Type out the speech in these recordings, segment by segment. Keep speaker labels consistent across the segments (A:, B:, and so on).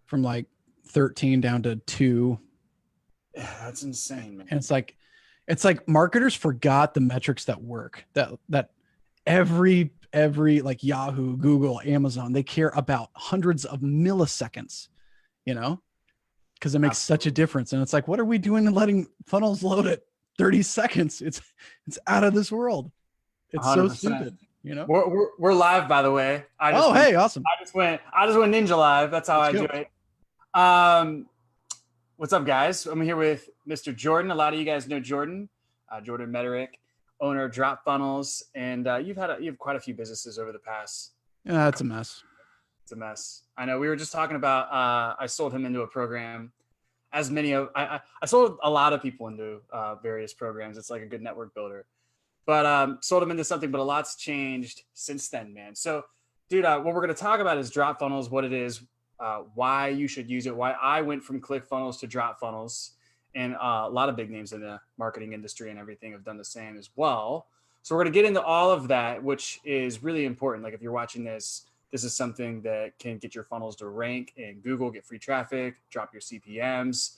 A: from like 13 down to 2.
B: Yeah, that's insane, man.
A: And it's like marketers forgot the metrics that work. That every like Yahoo, Google, Amazon, they care about hundreds of milliseconds, you know, because it makes such a
B: Absolutely.
A: difference. And it's like, what are we doing in letting funnels load at 30 seconds? It's out of this world. It's so
B: 100%.
A: stupid, you know?
B: We're live, by the way.
A: Oh, hey, awesome.
B: I just went ninja live. That's how
A: Let's
B: I do
A: go.
B: it. Um, what's up, guys? I'm here with Mr. Jordan. A lot of you guys know Jordan, Jordan Mederick, owner of Drop Funnels, and you have quite a few businesses over the past.
A: Yeah, it's a mess.
B: It's a mess. I know. We were just talking about. I sold him into a program. As many of I sold a lot of people into various programs. It's like a good network builder. But sold him into something. But a lot's changed since then, man. So, dude, what we're going to talk about is Drop Funnels, what it is, why you should use it, why I went from ClickFunnels to Drop Funnels, and a lot of big names in the marketing industry and everything have done the same as well. So we're going to get into all of that, which is really important. Like if you're watching this, this is something that can get your funnels to rank in Google, get free traffic, drop your CPMs,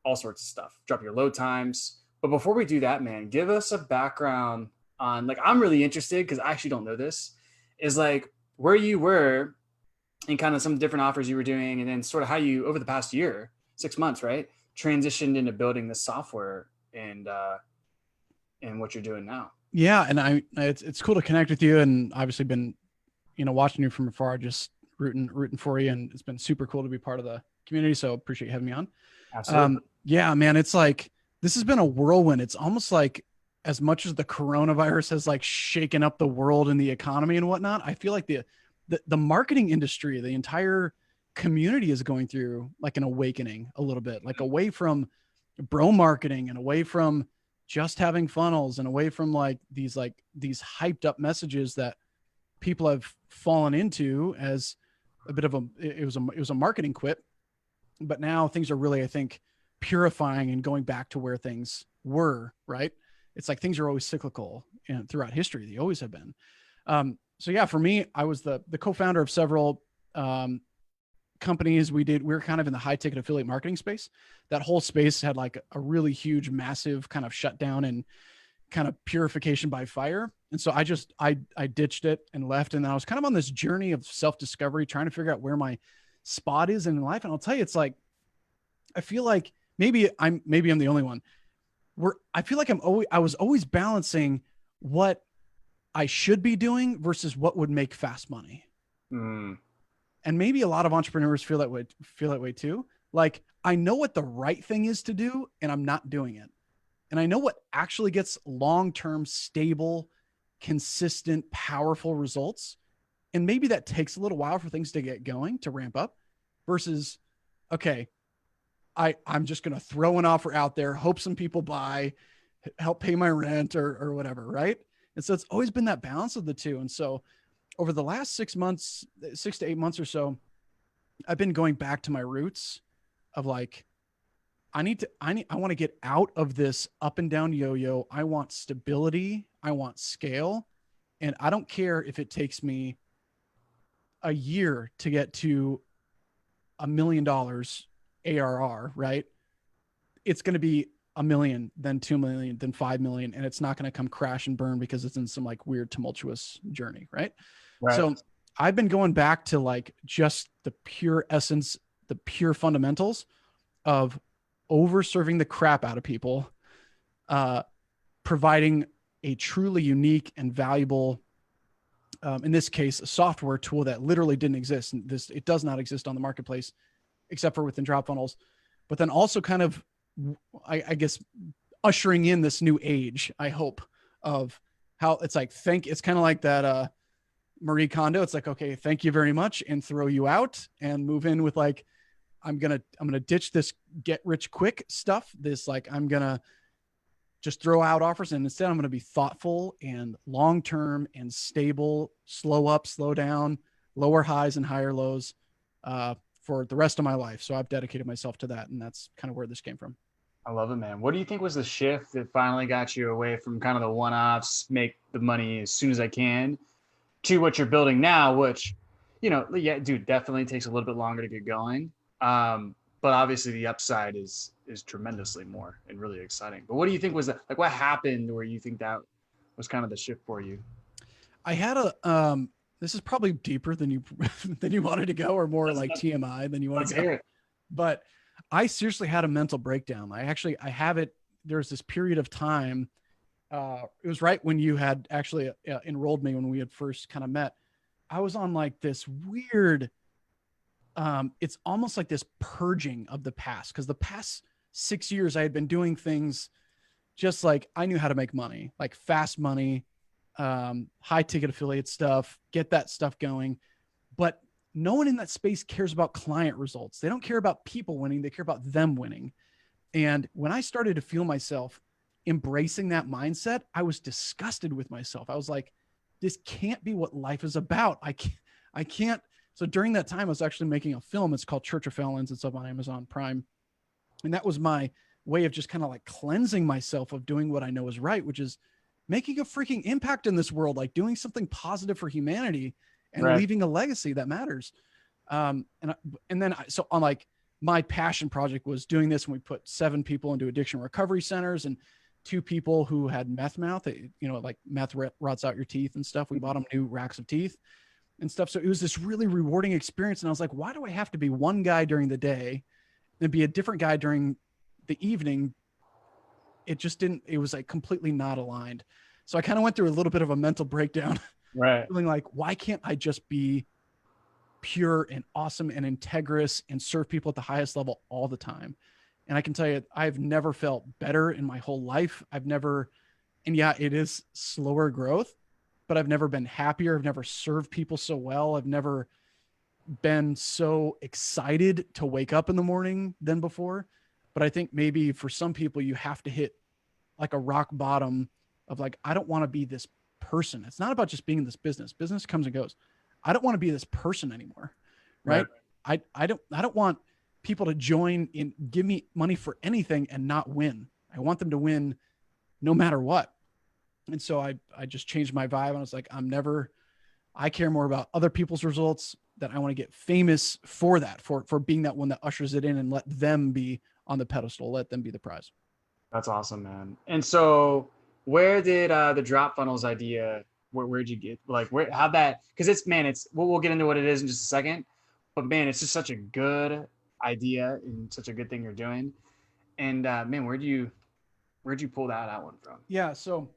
B: all sorts of stuff, drop your load times. But before we do that, man, give us a background on, like, I'm really interested because I actually don't know this, is like where you were and kind of some different offers you were doing, and then sort of how you, over the past year, 6 months, right, transitioned into building this software and what you're doing now.
A: Yeah, and it's cool to connect with you, and obviously been, you know, watching you from afar, just rooting for you, and it's been super cool to be part of the community. So appreciate you having me on.
B: Absolutely.
A: Yeah, man, it's like this has been a whirlwind. It's almost like as much as the coronavirus has like shaken up the world and the economy and whatnot, I feel like the marketing industry, the entire community is going through like an awakening a little bit, like away from bro marketing and away from just having funnels and away from like these hyped up messages that people have fallen into as a bit of it was a marketing quip. But now things are really, I think, purifying and going back to where things were, right? It's like things are always cyclical and throughout history. They always have been. So yeah, for me, I was the co-founder of several companies. We were kind of in the high ticket affiliate marketing space. That whole space had like a really huge, massive kind of shutdown and kind of purification by fire. And so I ditched it and left. And then I was kind of on this journey of self-discovery, trying to figure out where my spot is in life. And I'll tell you, it's like, I feel like maybe I'm the only one where I feel like I was always balancing what I should be doing versus what would make fast money.
B: Mm.
A: And maybe a lot of entrepreneurs feel that way too. Like I know what the right thing is to do and I'm not doing it. And I know what actually gets long-term, stable, consistent, powerful results. And maybe that takes a little while for things to get going, to ramp up, versus, okay, I'm just going to throw an offer out there, hope some people buy, help pay my rent or whatever, right? And so it's always been that balance of the two. And so over the last 6 to 8 months or so, I've been going back to my roots of like, I want to get out of this up and down yo-yo. I want stability. I want scale. And I don't care if it takes me a year to get to $1 million ARR, right? It's going to be 1 million, then 2 million, then 5 million. And it's not going to come crash and burn because it's in some like weird tumultuous journey. Right. So I've been going back to like just the pure essence, the pure fundamentals of over serving the crap out of people, providing a truly unique and valuable, in this case, a software tool that literally didn't exist. And it does not exist on the marketplace except for within Drop Funnels, but then also kind of, I guess, ushering in this new age, I hope, of how it's like, it's kind of like that, Marie Kondo. It's like, okay, thank you very much, and throw you out and move in with like, I'm going to ditch this get rich quick stuff. This, like, I'm going to just throw out offers. And instead I'm going to be thoughtful and long-term and stable, slow up, slow down, lower highs and higher lows, for the rest of my life. So I've dedicated myself to that. And that's kind of where this came from.
B: I love it, man. What do you think was the shift that finally got you away from kind of the one-offs, make the money as soon as I can, to what you're building now, which, you know, yeah, dude, definitely takes a little bit longer to get going. But obviously the upside is tremendously more and really exciting. But what do you think was that, like, what happened where you think that was kind of the shift for you?
A: I had a this is probably deeper than you than you wanted to go, or more
B: Let's,
A: like
B: let's,
A: TMI than you want
B: let's
A: to go.
B: hear it.
A: But I seriously had a mental breakdown. I have it. There's this period of time. It was right when you had actually enrolled me when we had first kind of met. I was on like this weird. It's almost like this purging of the past, because the past 6 years I had been doing things just like I knew how to make money, like fast money, high ticket affiliate stuff, get that stuff going. But no one in that space cares about client results. They don't care about people winning. They care about them winning. And when I started to feel myself embracing that mindset, I was disgusted with myself. I was like, this can't be what life is about. I can't. So during that time, I was actually making a film. It's called Church of Felons. It's up on Amazon Prime. And that was my way of just kind of like cleansing myself of doing what I know is right, which is making a freaking impact in this world, like doing something positive for humanity and
B: Right.
A: leaving a legacy that matters. So on like my passion project was doing this, and we put 7 people into addiction recovery centers and 2 people who had meth mouth, like meth rots out your teeth and stuff. We bought them new racks of teeth and stuff. So it was this really rewarding experience. And I was like, why do I have to be one guy during the day and be a different guy during the evening? It was like completely not aligned. So I kind of went through a little bit of a mental breakdown,
B: Right.
A: feeling like, why can't I just be pure and awesome and integrous and serve people at the highest level all the time? And I can tell you, I've never felt better in my whole life. And yeah, it is slower growth, but I've never been happier. I've never served people so well. I've never been so excited to wake up in the morning than before. But I think maybe for some people, you have to hit like a rock bottom of like, I don't want to be this person. It's not about just being in this business. Business comes and goes. I don't want to be this person anymore. Right. I don't want people to join in, give me money for anything and not win. I want them to win no matter what. And so I just changed my vibe. And I was like, I care more about other people's results, that I want to get famous for that, for being that one that ushers it in and let them be on the pedestal, let them be the prize.
B: That's awesome, man. And so where did the drop funnels idea, where'd you get, like, how'd that, because we'll get into what it is in just a second, but man, it's just such a good idea and such a good thing you're doing. And man, where'd you pull that one from?
A: Yeah. So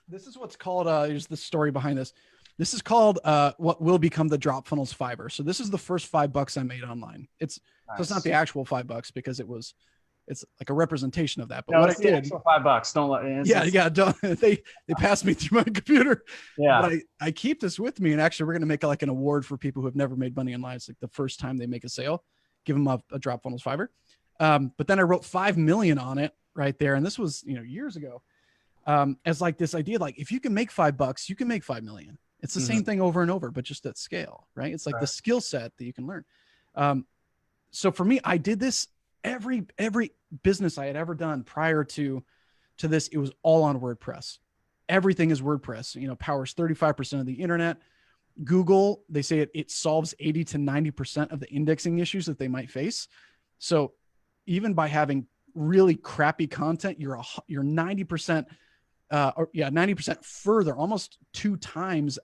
A: this is what's called, here's the story behind this. This is called what will become the Drop Funnels Fiverr. So this is the first $5 I made online. So it's not the actual $5 because it's like a representation of that. But
B: no,
A: what
B: it's
A: I
B: the
A: did,
B: actual $5. Don't let
A: don't, they passed me through my computer.
B: Yeah.
A: But I keep this with me, and actually we're going to make like an award for people who have never made money online. It's like the first time they make a sale, give them a Drop Funnels Fiverr. But then I wrote 5 million on it right there. And this was, years ago, as like this idea, like if you can make $5, you can make 5 million. It's the same thing over and over, but just at scale, right? It's like the skill set that you can learn. So for me, I did this every business I had ever done prior to this. It was all on WordPress. Everything is WordPress, powers 35% of the internet. Google, they say it solves 80 to 90% of the indexing issues that they might face. So even by having really crappy content, you're 90%, 90% further, almost 2 times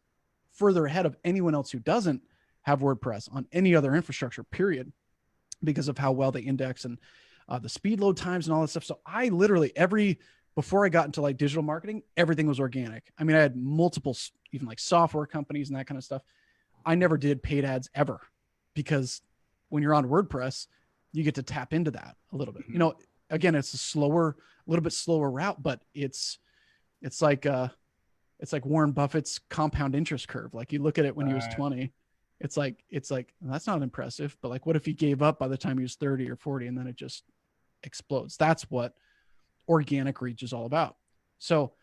A: further ahead of anyone else who doesn't have WordPress on any other infrastructure, period, because of how well they index and the speed load times and all that stuff. So I literally before I got into like digital marketing, everything was organic. I mean, I had multiple, even like software companies and that kind of stuff. I never did paid ads ever, because when you're on WordPress, you get to tap into that a little bit. Again, it's a little bit slower route, but it's like Warren Buffett's compound interest curve. Like you look at it when he was 20, it's like, that's not impressive, but like, what if he gave up by the time he was 30 or 40 and then it just explodes? That's what organic reach is all about. So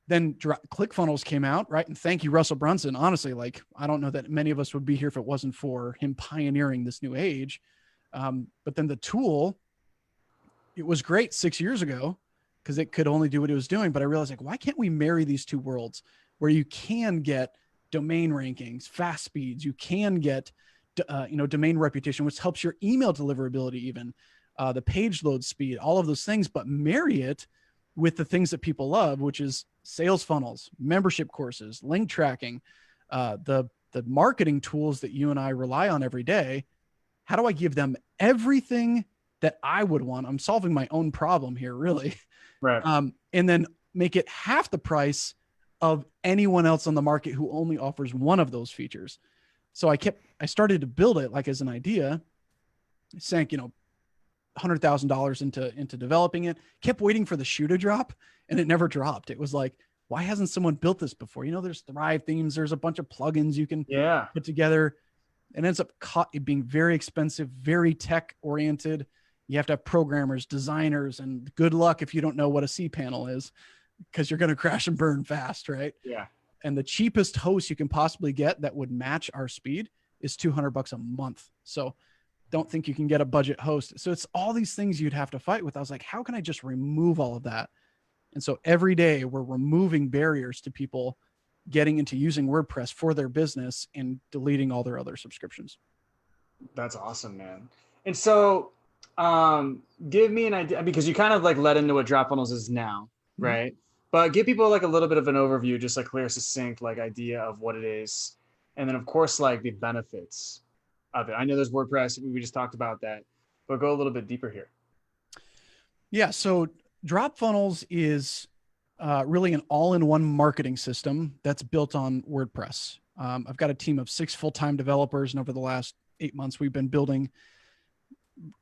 A: then ClickFunnels came out, right? And thank you, Russell Brunson. Honestly, like, I don't know that many of us would be here if it wasn't for him pioneering this new age. But then the tool, it was great 6 years ago because it could only do what it was doing. But I realized, like, why can't we marry these two worlds where you can get domain rankings, fast speeds, you can get domain reputation, which helps your email deliverability, even the page load speed, all of those things, but marry it with the things that people love, which is sales funnels, membership courses, link tracking, the marketing tools that you and I rely on every day. How do I give them everything that I would want? I'm solving my own problem here, really.
B: Right.
A: And then make it half the price of anyone else on the market who only offers one of those features. So I started to build it like as an idea, sank, $100,000 into developing it, kept waiting for the shoe to drop, and it never dropped. It was like, why hasn't someone built this before? There's Thrive themes. There's a bunch of plugins you can put together. It ends up being very expensive, very tech oriented. You have to have programmers, designers, and good luck if you don't know what a cPanel is, because you're going to crash and burn fast, right?
B: Yeah.
A: And the cheapest host you can possibly get that would match our speed is $200 a month. So don't think you can get a budget host. So it's all these things you'd have to fight with. I was like, how can I just remove all of that? And so every day we're removing barriers to people getting into using WordPress for their business and deleting all their other subscriptions.
B: That's awesome, man. And so give me an idea, because you kind of like led into what DropFunnels is now, right? But give people like a little bit of an overview, just like clear, succinct, like idea of what it is. And then of course, like the benefits of it. I know there's WordPress, we just talked about that, but go a little bit deeper here.
A: Yeah. So DropFunnels is really an all-in-one marketing system that's built on WordPress. I've got a team of 6 full-time developers, and over the last 8 months, we've been building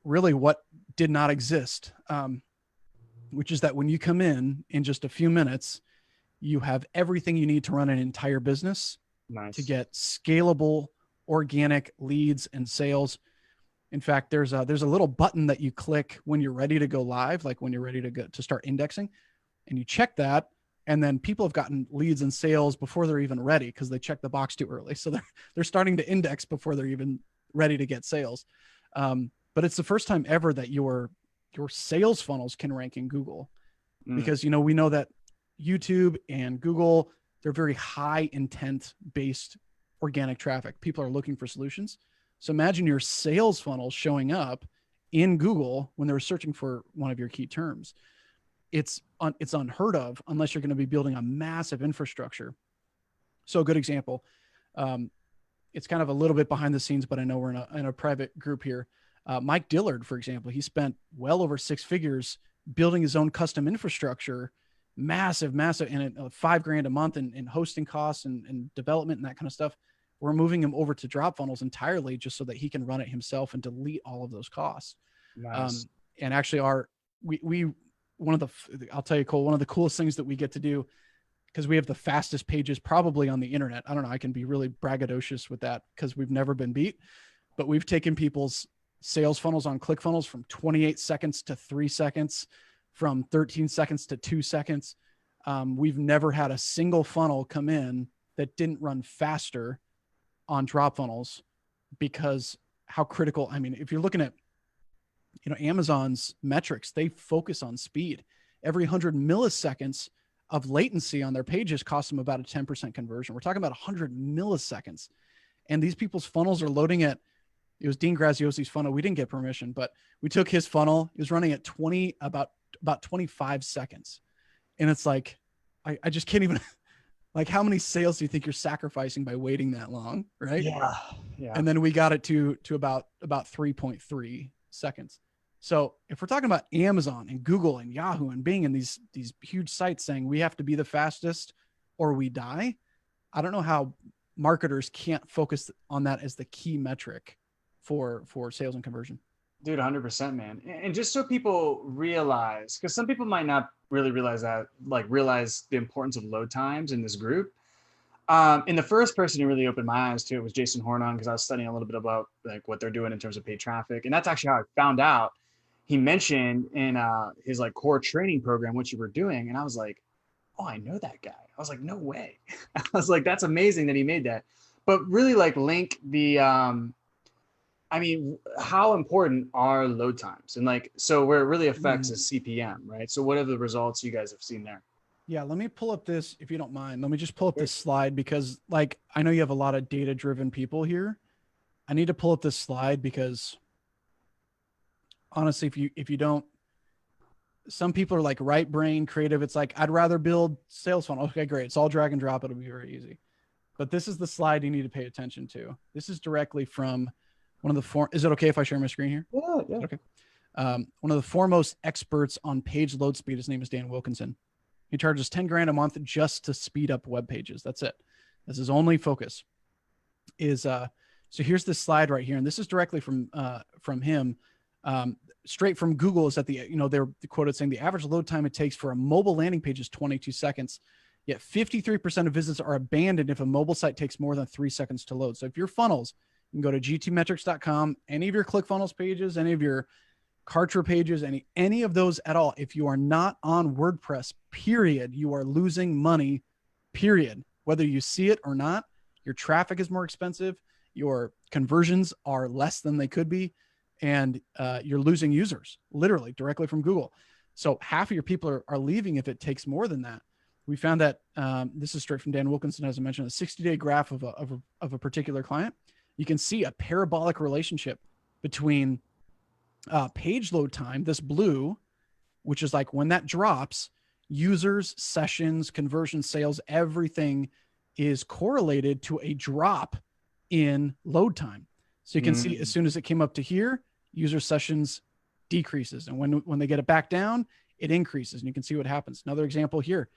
A: really what did not exist, which is that when you come in just a few minutes, you have everything you need to run an entire business.
B: Nice.
A: To get scalable, organic leads and sales. In fact, there's a little button that you click when you're ready to go live, like when you're ready to start indexing, and you check that. And then people have gotten leads and sales before they're even ready because they checked the box too early. So they're starting to index before they're even ready to get sales. But it's the first time ever that your sales funnels can rank in Google, because we know that YouTube and Google, they're very high intent based organic traffic. People are looking for solutions. So imagine your sales funnel showing up in Google when they're searching for one of your key terms. It's unheard of unless you're going to be building a massive infrastructure. So a good example, it's kind of a little bit behind the scenes, but I know we're in a private group here. Mike Dillard, for example, he spent well over 6 figures building his own custom infrastructure, massive, and $5,000 a month in hosting costs and development and that kind of stuff. We're moving him over to DropFunnels entirely just so that he can run it himself and delete all of those costs.
B: Nice.
A: And actually I'll tell you, Cole, one of the coolest things that we get to do, because we have the fastest pages probably on the internet. I don't know. I can be really braggadocious with that because we've never been beat, but we've taken people's sales funnels on ClickFunnels from 28 seconds to 3 seconds, from 13 seconds to 2 seconds. We've never had a single funnel come in that didn't run faster on DropFunnels, because how critical. I mean, if you're looking at, Amazon's metrics, they focus on speed. Every 100 milliseconds of latency on their pages costs them about a 10% conversion. We're talking about 100 milliseconds. And these people's funnels are loading at, it was Dean Graziosi's funnel. We didn't get permission, but we took his funnel. It was running at about 25 seconds. And it's like, I just can't even, like, how many sales do you think you're sacrificing by waiting that long? Right.
B: Yeah.
A: And then we got it to about 3.3 seconds. So if we're talking about Amazon and Google and Yahoo and Bing and these huge sites saying we have to be the fastest or we die, I don't know how marketers can't focus on that as the key metric for sales and conversion.
B: Dude, 100%, man. And just so people realize, because some people might not really realize the importance of load times in this group. And the first person who really opened my eyes to it was Jason Hornon, because I was studying a little bit about like what they're doing in terms of paid traffic. And that's actually how I found out. He mentioned in his like core training program what you were doing. And I was like, oh, I know that guy. I was like, no way. I was like, that's amazing that he made that. But really like link the, how important are load times? And like, so where it really affects is CPM, right? So what are the results you guys have seen there?
A: Yeah, let me pull up this, if you don't mind. Let me just pull up this slide, because like, I know you have a lot of data-driven people here. I need to pull up this slide because honestly, if you don't, some people are like right brain creative. It's like, I'd rather build sales funnel. Okay, great. It's all drag and drop. It'll be very easy. But this is the slide you need to pay attention to. This is directly from one of the is it okay if I share my screen here?
B: Yeah.
A: Okay. One of the foremost experts on page load speed. His name is Dan Wilkinson. He charges 10 grand a month just to speed up web pages. That's it. That's his only focus. So here's this slide right here, and this is directly from him. Straight from Google, is that they're quoted saying the average load time it takes for a mobile landing page is 22 seconds. Yet 53% of visits are abandoned if a mobile site takes more than 3 seconds to load. So if your funnels, you can go to gtmetrics.com, any of your ClickFunnels pages, any of your Kartra pages, any of those at all, if you are not on WordPress, period, you are losing money, period. Whether you see it or not, your traffic is more expensive, your conversions are less than they could be, and you're losing users, literally, directly from Google. So half of your people are leaving if it takes more than that. We found that, this is straight from Dan Wilkinson, as I mentioned, a 60-day graph of a particular client. You can see a parabolic relationship between page load time, this blue, which is like when that drops, users, sessions, conversion, sales, everything is correlated to a drop in load time. So you can see as soon as it came up to here, user sessions decreases. And when they get it back down, it increases. And you can see what happens. Another example here.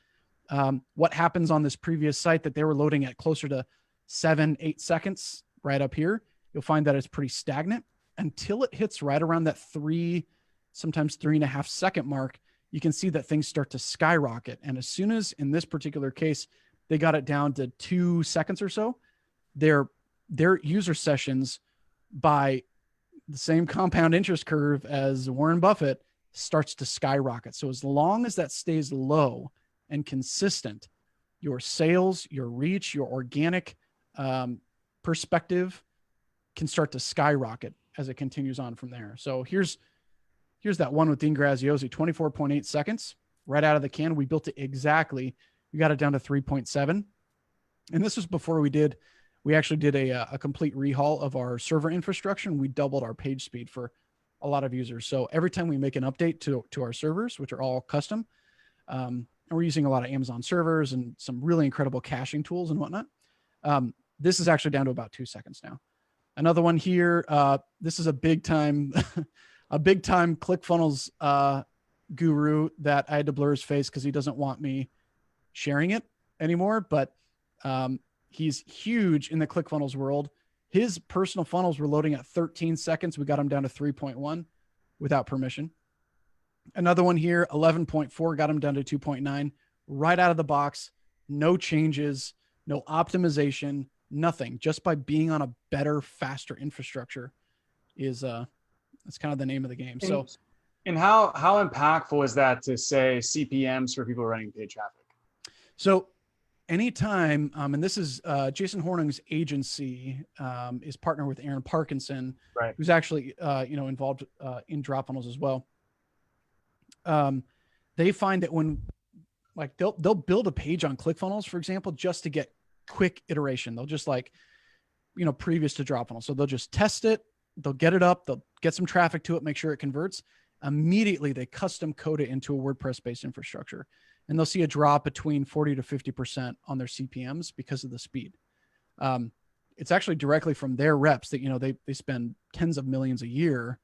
A: What happens on this previous site that they were loading at closer to 7-8 seconds right up here, you'll find that it's pretty stagnant until it hits right around that 3, sometimes 3.5 second mark. You can see that things start to skyrocket. And as soon as, in this particular case, they got it down to 2 seconds or so, their user sessions, by the same compound interest curve as Warren Buffett, starts to skyrocket. So as long as that stays low and consistent, your sales, your reach, your organic perspective can start to skyrocket as it continues on from there. So here's that one with Dean Graziosi, 24.8 seconds right out of the can. We built it exactly. We got it down to 3.7. And this was before we actually did a complete rehaul of our server infrastructure, and we doubled our page speed for a lot of users. So every time we make an update to our servers, which are all custom, and we're using a lot of Amazon servers and some really incredible caching tools and whatnot, this is actually down to about 2 seconds now. Another one here. This is a big time, ClickFunnels guru that I had to blur his face because he doesn't want me sharing it anymore. But he's huge in the ClickFunnels world. His personal funnels were loading at 13 seconds. We got him down to 3.1 without permission. Another one here, 11.4, got him down to 2.9 right out of the box. No changes, no optimization, nothing. Just by being on a better, faster infrastructure is that's kind of the name of the game. So,
B: and how impactful is that to say CPMs for people running paid traffic?
A: So anytime, and this is Jason Hornung's agency is partnered with Aaron Parkinson,
B: right,
A: who's actually involved in drop funnels as well. They find that when like they'll build a page on ClickFunnels, for example, just to get quick iteration. They'll just previous to drop funnel. So they'll just test it. They'll get it up. They'll get some traffic to it, make sure it converts. Immediately, they custom code it into a WordPress-based infrastructure. And they'll see a drop between 40 to 50% on their CPMs because of the speed. It's actually directly from their reps that, they spend tens of millions a year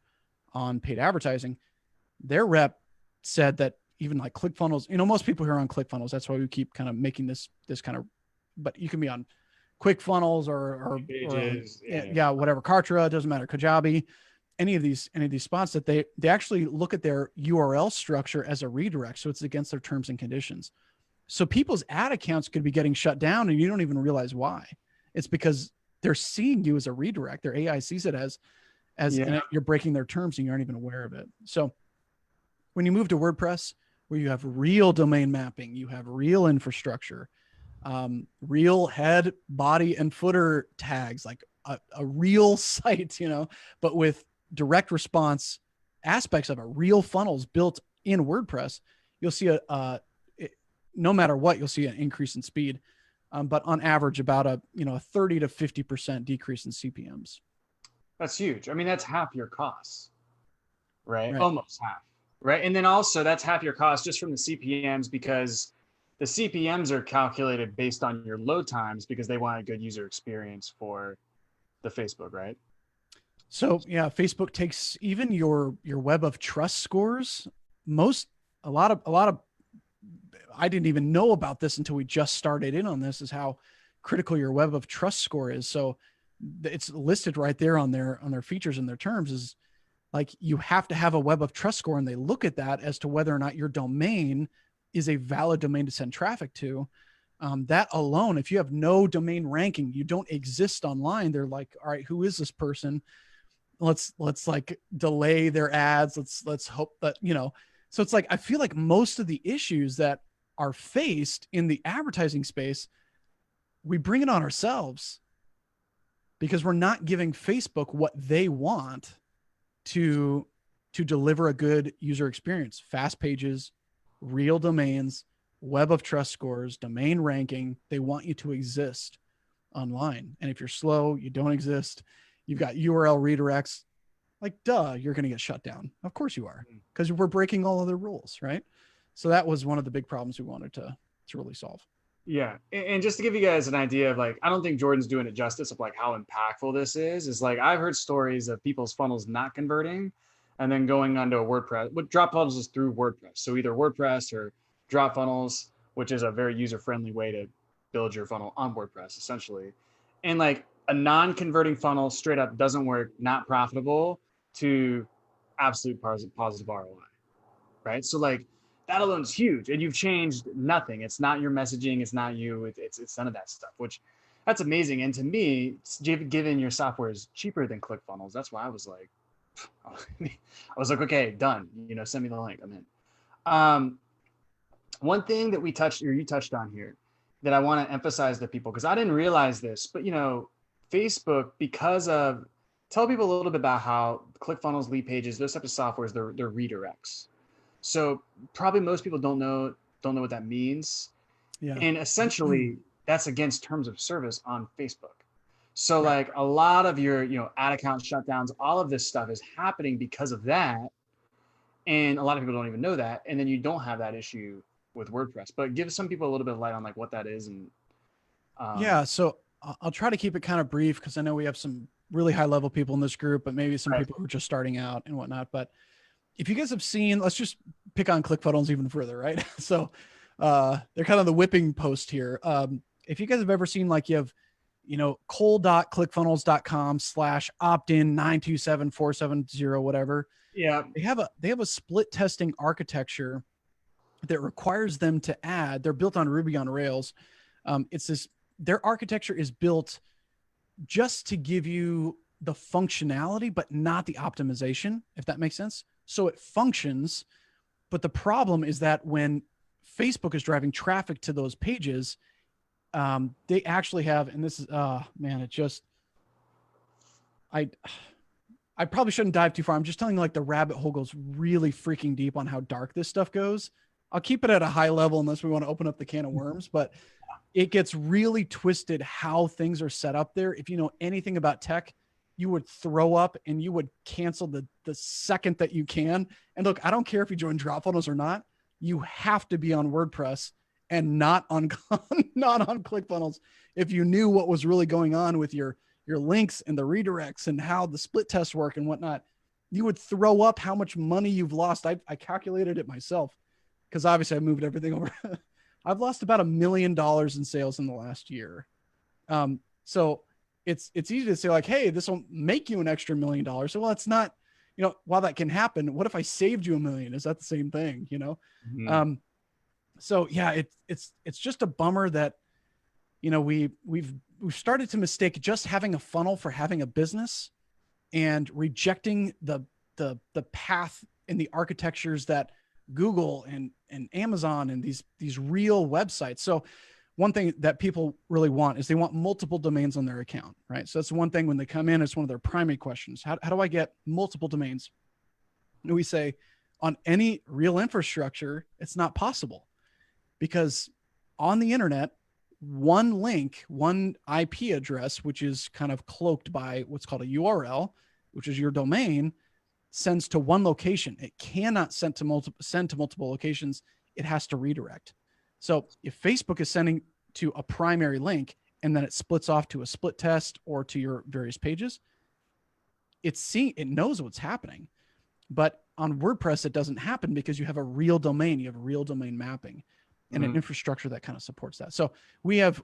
A: on paid advertising. Their rep said that even like ClickFunnels, most people here are on ClickFunnels. That's why we keep kind of making this kind of, but you can be on ClickFunnels or Pages, whatever, Kartra, doesn't matter, Kajabi, any of these spots that they actually look at their URL structure as a redirect. So it's against their terms and conditions. So people's ad accounts could be getting shut down and you don't even realize why. It's because they're seeing you as a redirect. Their AI sees it as and you're breaking their terms and you aren't even aware of it. So when you move to WordPress, where you have real domain mapping, you have real infrastructure, real head, body, and footer tags, like a real site, but with direct response aspects of it, real funnels built in WordPress, you'll see no matter what, you'll see an increase in speed, but on average about a 30 to 50% decrease in CPMs.
B: That's huge. I mean, that's half your costs, right?
A: Right.
B: Almost half, right? And then also that's half your cost just from the CPMs, because the CPMs are calculated based on your load times because they want a good user experience for the Facebook, right?
A: So yeah, Facebook takes even your web of trust scores. Most a lot of I didn't even know about this until we just started in on this, is how critical your web of trust score is. So it's listed right there on their features and their terms, is like you have to have a web of trust score, and they look at that as to whether or not your domain is a valid domain to send traffic to. That alone, if you have no domain ranking, you don't exist online. They're like, all right, who is this person? Let's like delay their ads. Let's hope that, you know. So it's like I feel like most of the issues that are faced in the advertising space, we bring it on ourselves because we're not giving Facebook what they want to deliver a good user experience. Fast pages, real domains, web of trust scores, domain ranking. They want you to exist online. And if you're slow, you don't exist. You've got URL redirects. Like, duh, you're going to get shut down. Of course you are, because we're breaking all other rules, right? So that was one of the big problems we wanted to really solve.
B: Yeah. And just to give you guys an idea of like, I don't think Jordan's doing it justice of like how impactful this is like, I've heard stories of people's funnels not converting and then going onto a WordPress. What Drop Funnels is through WordPress. So either WordPress or Drop Funnels, which is a very user-friendly way to build your funnel on WordPress essentially. And like a non-converting funnel straight up doesn't work, not profitable, to absolute positive ROI, right? So like that alone is huge, and you've changed nothing. It's not your messaging, it's not you, it's none of that stuff, which that's amazing. And to me, given your software is cheaper than ClickFunnels, that's why I was like, okay, done. You know, send me the link, I'm in. One thing that you touched on here that I want to emphasize to people, because I didn't realize this, but you know, Facebook, because of, tell people a little bit about how ClickFunnels, Lead Pages, those types of softwares, they're redirects. So probably most people don't know what that means.
A: Yeah.
B: And essentially that's against terms of service on Facebook. So like a lot of your, you know, ad account shutdowns, all of this stuff is happening because of that. And a lot of people don't even know that. And then you don't have that issue with WordPress, but give some people a little bit of light on like what that is. And
A: yeah, so I'll try to keep it kind of brief because I know we have some really high level people in this group, but maybe some people who are just starting out and whatnot. But if you guys have seen, let's just pick on ClickFunnels even further, right? So they're kind of the whipping post here. If you guys have ever seen, like, you have, you know, cole.clickfunnels.com/opt-in 927470, whatever.
B: yeah,
A: They have a split testing architecture that requires them to add. They're built on Ruby on Rails. Their architecture is built just to give you the functionality, but not the optimization, if that makes sense. So it functions, but the problem is that when Facebook is driving traffic to those pages, they actually have, and this is, man, it just, I probably shouldn't dive too far. I'm just telling you, like, the rabbit hole goes really freaking deep on how dark this stuff goes. I'll keep it at a high level unless we want to open up the can of worms, but it gets really twisted how things are set up there. If you know anything about tech, you would throw up and you would cancel the second that you can. And look, I don't care if you join Drop Funnels or not. You have to be on WordPress and not on not on ClickFunnels. If you knew what was really going on with your links and the redirects and how the split tests work and whatnot, you would throw up how much money you've lost. I calculated it myself because obviously I moved everything over. I've lost about $1 million in sales in the last year. So it's easy to say like, hey, this will make you an extra $1 million. So, well, it's not, you know, while that can happen, what if I saved you $1 million? Is that the same thing? You know? Mm-hmm. So yeah, it's just a bummer that, you know, we've started to mistake just having a funnel for having a business and rejecting the path and the architectures that Google and Amazon and these real websites. So one thing that people really want is they want multiple domains on their account, right? So that's one thing when they come in, it's one of their primary questions. How do I get multiple domains? And we say on any real infrastructure, it's not possible because on the internet, one link, one IP address, which is kind of cloaked by what's called a URL, which is your domain, sends to one location. It cannot send to multiple locations. It has to redirect. So if Facebook is sending to a primary link and then it splits off to a split test or to your various pages, it knows what's happening. But on WordPress, it doesn't happen because you have a real domain. You have real domain mapping and an infrastructure that kind of supports that. So we have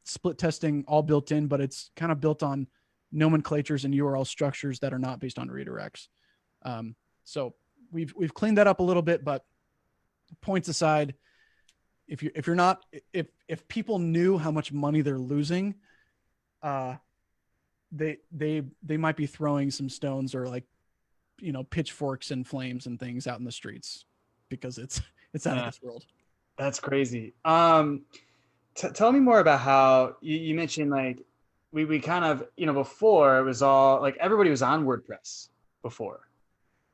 A: split testing all built in, but it's kind of built on nomenclatures and URL structures that are not based on redirects. So we've cleaned that up a little bit, but points aside, if people knew how much money they're losing, they might be throwing some stones or like, pitchforks and flames and things out in the streets because it's out of this world.
B: That's crazy. Tell me more about how you mentioned like we kind of, before it was all like everybody was on WordPress before,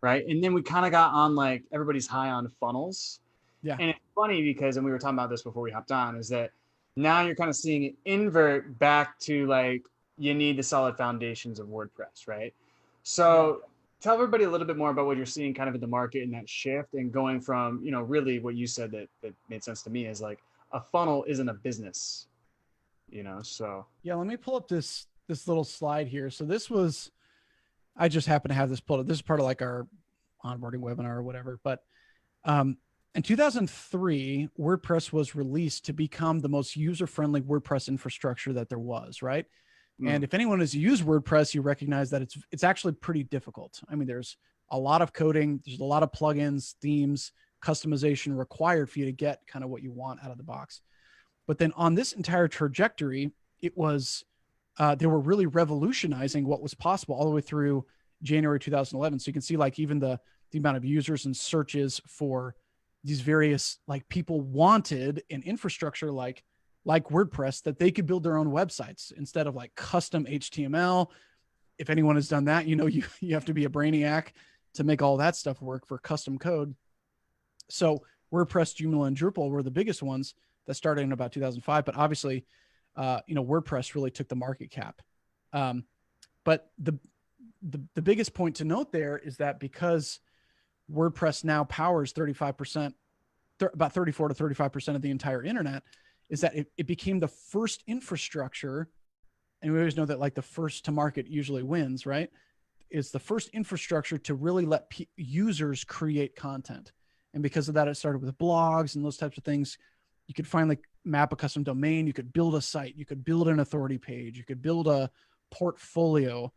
B: right? And then we kind of got on like everybody's high on funnels.
A: Yeah.
B: And it's funny because, and we were talking about this before we hopped on, is that now you're kind of seeing it invert back to like you need the solid foundations of WordPress, right? So tell everybody a little bit more about what you're seeing kind of in the market and that shift and going from, really what you said that made sense to me is like a funnel isn't a business, so. Yeah,
A: let me pull up this little slide here. So I just happen to have this pulled up. This is part of like our onboarding webinar or whatever, but in 2003, WordPress was released to become the most user-friendly WordPress infrastructure that there was, right? And if anyone has used WordPress, you recognize that it's actually pretty difficult. I mean, there's a lot of coding, there's a lot of plugins, themes, customization required for you to get kind of what you want out of the box. But then on this entire trajectory, it was, they were really revolutionizing what was possible all the way through January 2011. So you can see like even the amount of users and searches for these various, like people wanted an infrastructure like WordPress that they could build their own websites instead of like custom HTML. If anyone has done that, you have to be a brainiac to make all that stuff work for custom code. So WordPress, Joomla, and Drupal were the biggest ones that started in about 2005. But obviously, WordPress really took the market cap. But the biggest point to note there is that because WordPress now powers 35%, about 34 to 35% of the entire internet, is that it became the first infrastructure. And we always know that like the first to market usually wins, right? It's the first infrastructure to really let users create content. And because of that, it started with blogs and those types of things. You could finally map a custom domain. You could build a site. You could build an authority page. You could build a portfolio.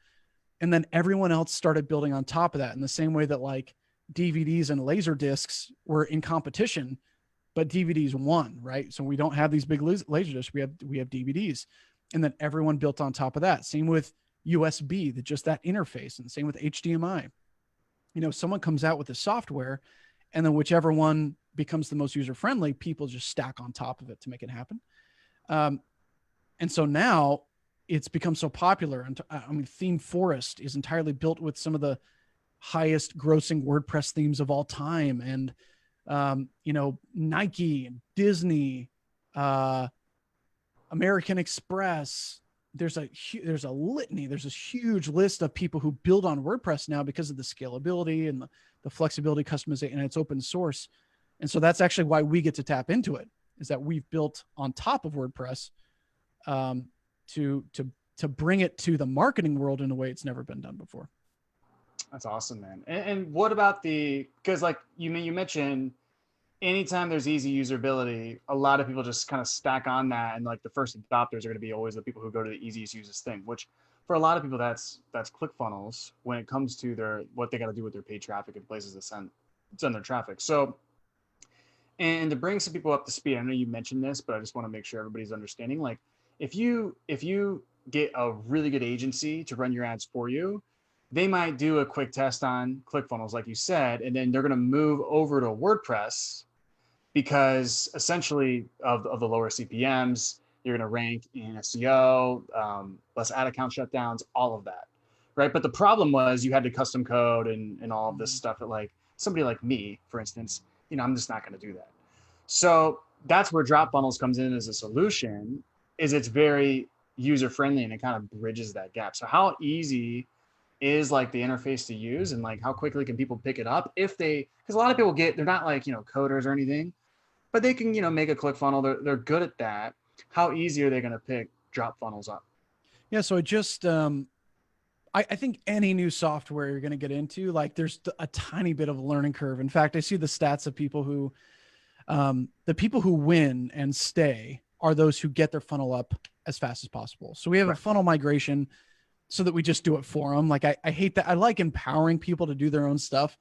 A: And then everyone else started building on top of that in the same way that like DVDs and laser discs were in competition, but DVDs won, right? So we don't have these big laser discs. We have DVDs. And then everyone built on top of that. Same with USB, just that interface, and same with HDMI. Someone comes out with the software, and then whichever one becomes the most user-friendly, people just stack on top of it to make it happen. And so now it's become so popular. And Theme Forest is entirely built with some of the highest grossing WordPress themes of all time. And, Nike and Disney, American Express, there's a litany, there's this huge list of people who build on WordPress now because of the scalability and the flexibility, customization, and it's open source. And so that's actually why we get to tap into it, is that we've built on top of WordPress to bring it to the marketing world in a way it's never been done before.
B: That's awesome, man. And what about because like you mentioned, anytime there's easy usability, a lot of people just kind of stack on that. And like the first adopters are going to be always the people who go to the easiest users thing, which for a lot of people, that's ClickFunnels when it comes to what they got to do with their paid traffic and places to send their traffic. So, and to bring some people up to speed, I know you mentioned this, but I just want to make sure everybody's understanding. Like if you get a really good agency to run your ads for you, they might do a quick test on ClickFunnels, like you said, and then they're going to move over to WordPress because essentially of the lower CPMs, you're going to rank in SEO, less ad account shutdowns, all of that, right? But the problem was you had to custom code and all of this stuff that like somebody like me, for instance, I'm just not going to do that. So that's where DropFunnels comes in as a solution, is it's very user-friendly and it kind of bridges that gap. So how easy is like the interface to use, and like how quickly can people pick it up if they, because a lot of people they're not like, coders or anything, but they can, make a ClickFunnels. They're good at that. How easy are they going to pick drop funnels up?
A: Yeah. So I think any new software you're going to get into, like there's a tiny bit of a learning curve. In fact, I see the stats of people who, the people who win and stay are those who get their funnel up as fast as possible. So we have a funnel migration so that we just do it for them. Like I hate that. I like empowering people to do their own stuff,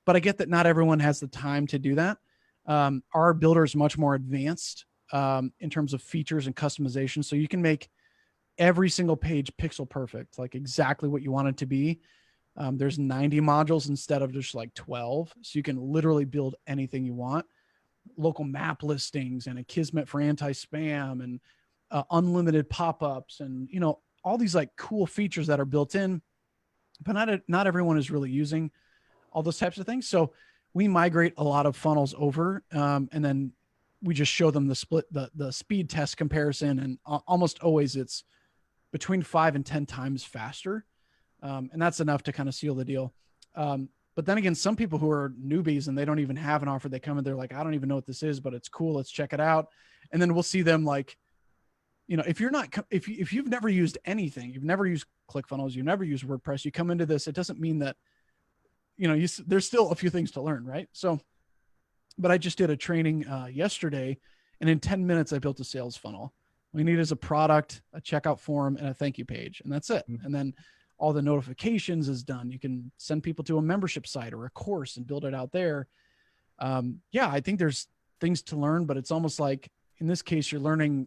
A: but I get that not everyone has the time to do that. Our builder is much more advanced in terms of features and customization. So you can make every single page pixel perfect, like exactly what you want it to be. There's 90 modules instead of just like 12. So you can literally build anything you want. Local map listings and a Kismet for anti-spam and unlimited pop-ups and, all these like cool features that are built in, but not everyone is really using all those types of things. So we migrate a lot of funnels over, and then we just show them the speed test comparison. And almost always it's between 5 and 10 times faster. And that's enough to kind of seal the deal. But then again, some people who are newbies and they don't even have an offer, they come and they're like, I don't even know what this is, but it's cool. Let's check it out. And then we'll see them like, if you've never used anything, you've never used ClickFunnels, you've never used WordPress, you come into this, it doesn't mean that, there's still a few things to learn. Right. So, but I just did a training yesterday, and in 10 minutes, I built a sales funnel. We need is a product, a checkout form, and a thank you page. And that's it. Mm-hmm. And then all the notifications is done. You can send people to a membership site or a course and build it out there. I think there's things to learn, but it's almost like in this case, you're learning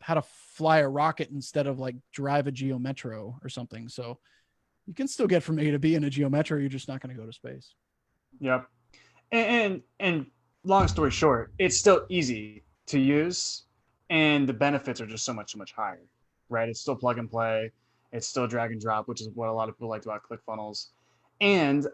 A: how to fly a rocket instead of like drive a Geo Metro or something. So you can still get from A to B in a Geo Metro. You're just not going to go to space.
B: Yep. And long story short, it's still easy to use, and the benefits are just so much higher, right? It's still plug and play. It's still drag and drop, which is what a lot of people like about ClickFunnels. And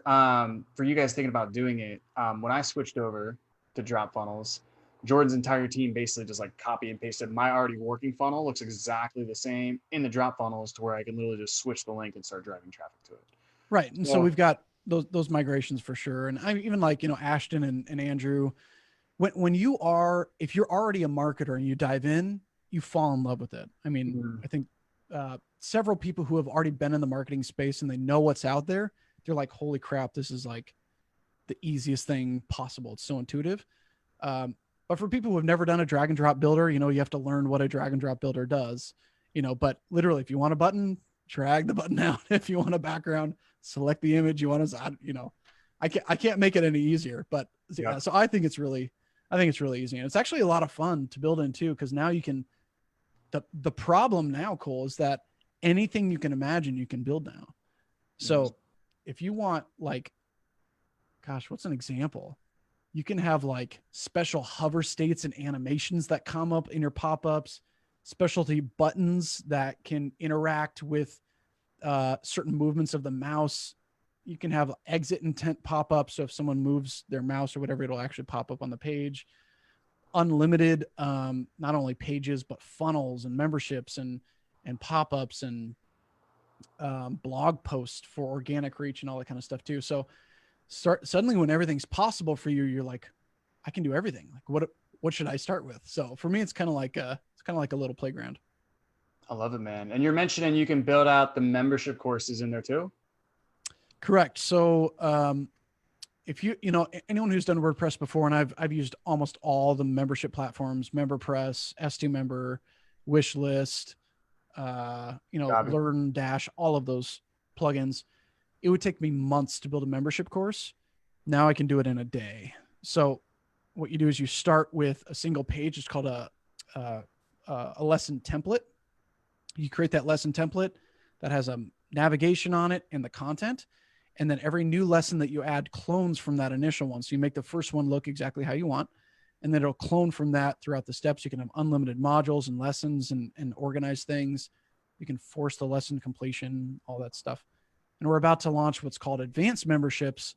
B: for you guys thinking about doing it, when I switched over to drop funnels, Jordan's entire team basically just like copy and pasted my already working funnel. Looks exactly the same in the drop funnels to where I can literally just switch the link and start driving traffic to it.
A: Right. And so we've got those migrations for sure. And I even like, Ashton and Andrew, if you're already a marketer and you dive in, you fall in love with it. I mean, I think several people who have already been in the marketing space and they know what's out there, they're like, holy crap, this is like the easiest thing possible. It's so intuitive. But for people who have never done a drag and drop builder, you have to learn what a drag and drop builder does, but literally if you want a button, drag the button out. If you want a background, select the image you want to, I can't make it any easier, but yeah. So I think it's really easy. And it's actually a lot of fun to build in too. Cause now you can, the problem now, Cole, is that anything you can imagine, you can build now. So if you want like, gosh, what's an example? You can have like special hover states and animations that come up in your pop-ups, specialty buttons that can interact with certain movements of the mouse. You can have exit intent pop-up. So if someone moves their mouse or whatever, it'll actually pop up on the page. Unlimited, not only pages, but funnels and memberships and pop-ups and blog posts for organic reach and all that kind of stuff too. So suddenly when everything's possible for you, you're like, I can do everything. Like what should I start with? So for me, it's kind of like a little playground.
B: I love it, man. And you're mentioning you can build out the membership courses in there too?
A: Correct. So if anyone who's done WordPress before, and I've used almost all the membership platforms, MemberPress, S2Member, Wishlist, LearnDash, all of those plugins. It would take me months to build a membership course. Now I can do it in a day. So what you do is you start with a single page. It's called a lesson template. You create that lesson template that has a navigation on it and the content. And then every new lesson that you add clones from that initial one. So you make the first one look exactly how you want. And then it'll clone from that throughout the steps. You can have unlimited modules and lessons and organize things. You can force the lesson completion, all that stuff. And we're about to launch what's called advanced memberships,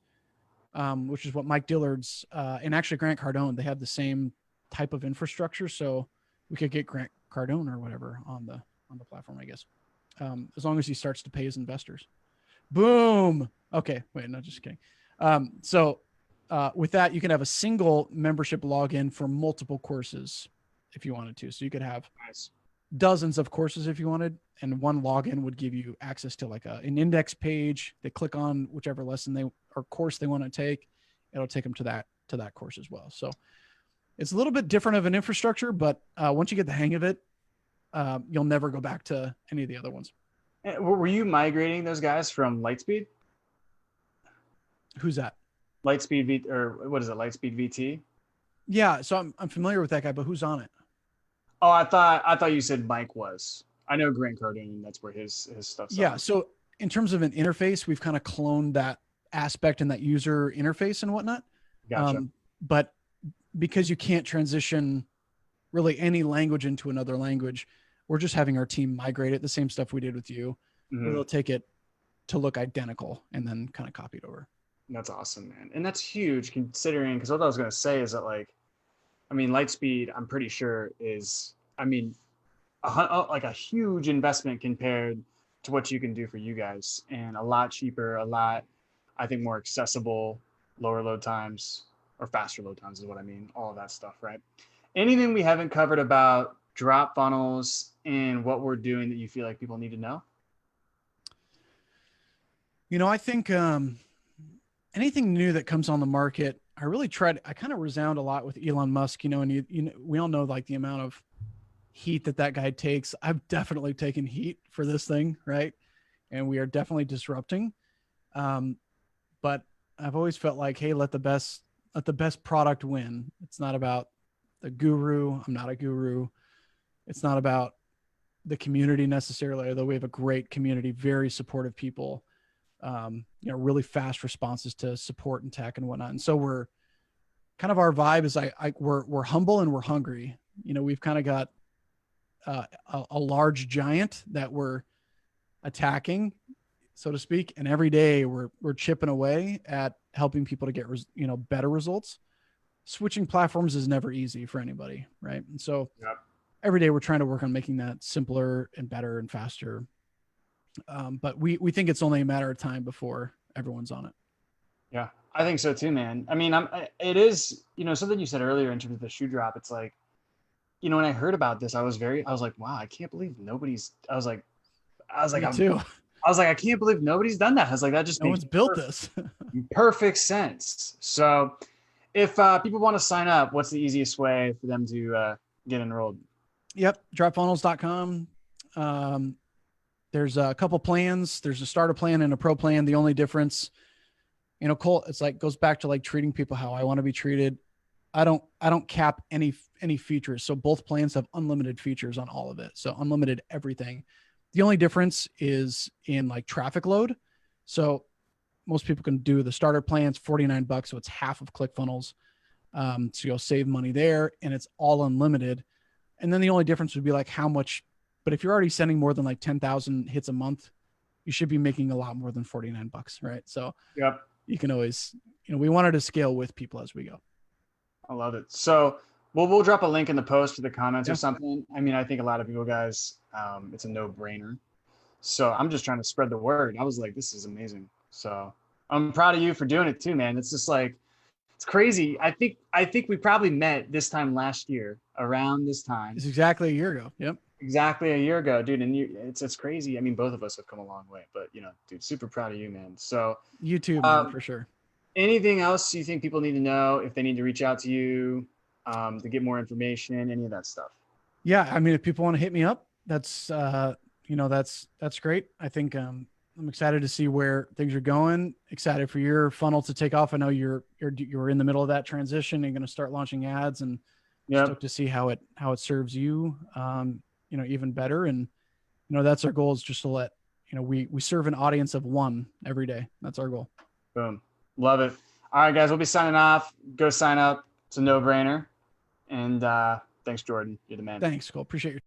A: which is what Mike Dillard's and actually Grant Cardone, they have the same type of infrastructure. So we could get Grant Cardone or whatever on the platform, I guess, as long as he starts to pay his investors. Boom. Okay. Wait, no, just kidding. So with that, you can have a single membership login for multiple courses if you wanted to. So you could have
B: Nice.
A: dozens of courses if you wanted, and one login would give you access to like an index page. They click on whichever lesson they or course they want to take. It'll take them to that course as well. So it's a little bit different of an infrastructure, but once you get the hang of it, you'll never go back to any of the other ones.
B: Were you migrating those guys from Lightspeed?
A: Who's that?
B: Lightspeed V, or what is it? Lightspeed VT?
A: Yeah, so I'm familiar with that guy, but who's on it?
B: Oh, I thought you said Mike was. I know Grant Cardone. That's where his stuff's
A: Yeah,
B: on.
A: so in terms of an interface, we've kind of cloned that aspect and that user interface and whatnot.
B: Gotcha.
A: But because you can't transition really any language into another language, we're just having our team migrate it, the same stuff we did with you.
B: Mhm.
A: Where they'll take it to look identical and then kind of copy it over.
B: That's awesome, man. And that's huge considering, because what I was going to say is that, like, I mean, Lightspeed, I'm pretty sure is, I mean, like a huge investment compared to what you can do for you guys, and a lot cheaper, a lot, I think, more accessible, lower load times or faster load times is what I mean, all of that stuff, right? Anything we haven't covered about drop funnels and what we're doing that you feel like people need to know?
A: I think anything new that comes on the market, I kind of resound a lot with Elon Musk, and we all know like the amount of heat that guy takes. I've definitely taken heat for this thing, right? And we are definitely disrupting. But I've always felt like, hey, let the best product win. It's not about the guru. I'm not a guru. It's not about the community necessarily, although we have a great community, very supportive people, really fast responses to support and tech and whatnot. And so we're kind of, our vibe is we're humble and we're hungry. We've kind of got a large giant that we're attacking, so to speak. And every day we're chipping away at helping people to get, better results. Switching platforms is never easy for anybody. Right. And so every day we're trying to work on making that simpler and better and faster. But we think it's only a matter of time before everyone's on it.
B: Yeah, I think so too, man. I mean, it is, something you said earlier in terms of the shoe drop. It's like, when I heard about this, I was like, wow, I can't believe I was like,
A: Me too.
B: I was like, I can't believe nobody's done that. I was like, that just
A: No
B: makes
A: one's built this.
B: perfect sense. So if people want to sign up, what's the easiest way for them to get enrolled?
A: Yep. Dropfunnels.com. There's a couple plans. There's a starter plan and a pro plan. The only difference, Cole, it's like, goes back to like treating people how I want to be treated. I don't cap any features. So both plans have unlimited features on all of it. So unlimited everything. The only difference is in like traffic load. So most people can do the starter plans, $49. So it's half of ClickFunnels. So you'll save money there, and it's all unlimited. And then the only difference would be like how much, but if you're already sending more than like 10,000 hits a month, you should be making a lot more than $49, right? So
B: Yep.
A: You can always, we wanted to scale with people as we go.
B: I love it. So we'll drop a link in the post to the comments or something. I mean, I think a lot of people, guys, it's a no-brainer. So I'm just trying to spread the word. I was like, this is amazing. So I'm proud of you for doing it too, man. It's just like, it's crazy. I think we probably met this time last year, around this time.
A: It's exactly a year ago. Yep.
B: Exactly a year ago, dude. And it's crazy. I mean, both of us have come a long way, but dude, super proud of you, man. So
A: you too, man, for sure.
B: Anything else you think people need to know if they need to reach out to you to get more information, any of that stuff?
A: Yeah. I mean, if people want to hit me up, that's great. I think, I'm excited to see where things are going. Excited for your funnel to take off. I know you're in the middle of that transition. You're going to start launching ads, and stoked to see how it serves you, even better. And that's our goal, is just to let we serve an audience of one every day. That's our goal.
B: Boom, love it. All right, guys, we'll be signing off. Go sign up. It's a no-brainer. And thanks, Jordan. You're the man.
A: Thanks, Cole. Appreciate your